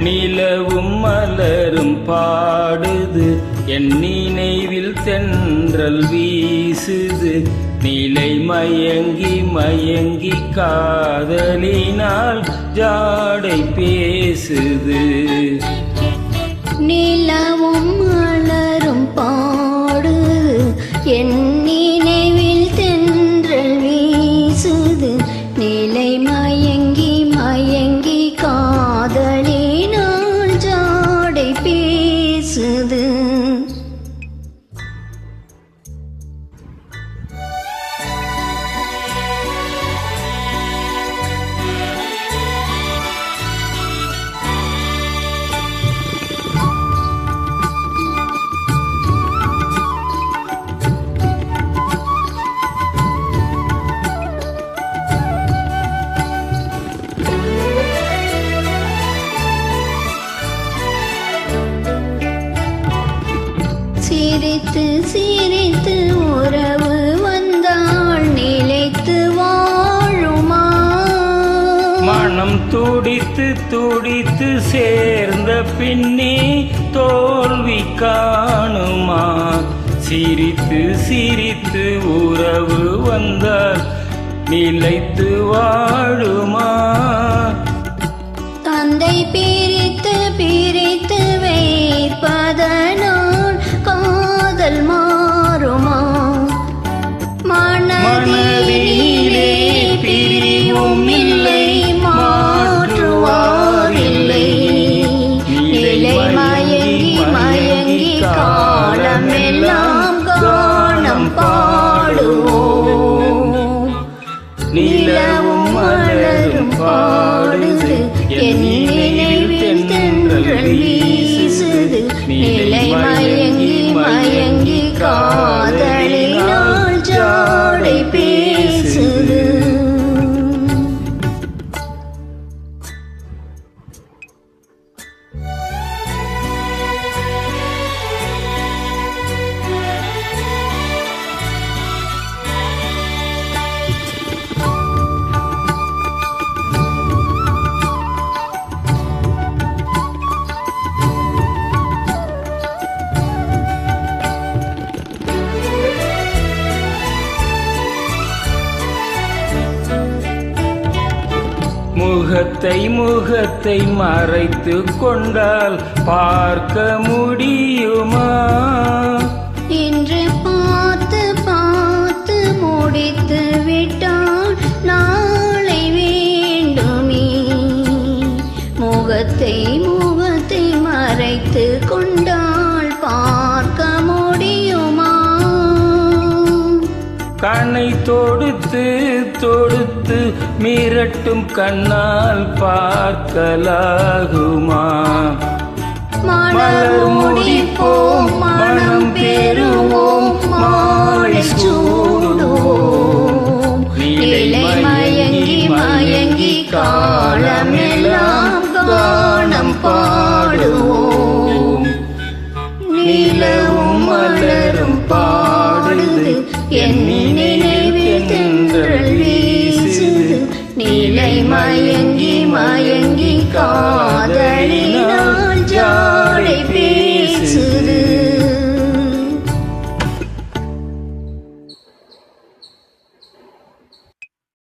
நிலவும் மலரும் பாடுது, என் நினைவில் தென்றல் வீசுது. நிலை மயங்கி மயங்கி காதலினால் ஜாடை பேசுது. நிலவும் மலரும் பாடுது, என் நினைவில் தென்றல் வீசுது. நிலை மயங்கி மயங்கி காதலினால் ஜாடை பேசுது. சிரித்து சிரித்து உறவு வந்தால் நிலைத்து வாழுமா? மனம் துடித்து துடித்து சேர்ந்த பின்னே தோல்வி காணுமா? சிரித்து சிரித்து உறவு வந்தால் நிலைத்து வாழுமா? தந்தை பிரித்து பிரித்து வைப்பதனால் காதல் மாறுமா? மனதிலே பிரிவும் இல்லை, மாற்றுவாரில்லை. நிலை மயங்கி மயங்கி காலமெல்லாம் கானம் பாடுவோம். நிலவும் மலரும் பாடுது, என் நினைவில் தென்றல் வீசுது. நிலை மயங்கி மயங்கி காதலினால் ஜாடை பேசுது. முகத்தை முகத்தை மறைத்து கொண்டால் பார்க்க முடியுமா? இன்று பார்த்து பார்த்து முடித்து விட்டால் நாளை வேண்டுமே. முகத்தை முகத்தை மறைத்து கொண்டால் பார்க்க முடியுமா? கண்ணை தொடுத்து தொடுத்து மிரட்டும் கண்ணால் பார்க்கலாகுமா? மலர் முடிப்போம், மனம் பெறுவோம், மாலை சூடுவோம். நிலை மயங்கி மயங்கி காலமெல்லாம் கானம் பாடுவோம். நிலவும் மலரும் பாடுது, என் நினைவில் தென்றல் வீசுது. நிலை மயங்கி மயங்கி காதலினால்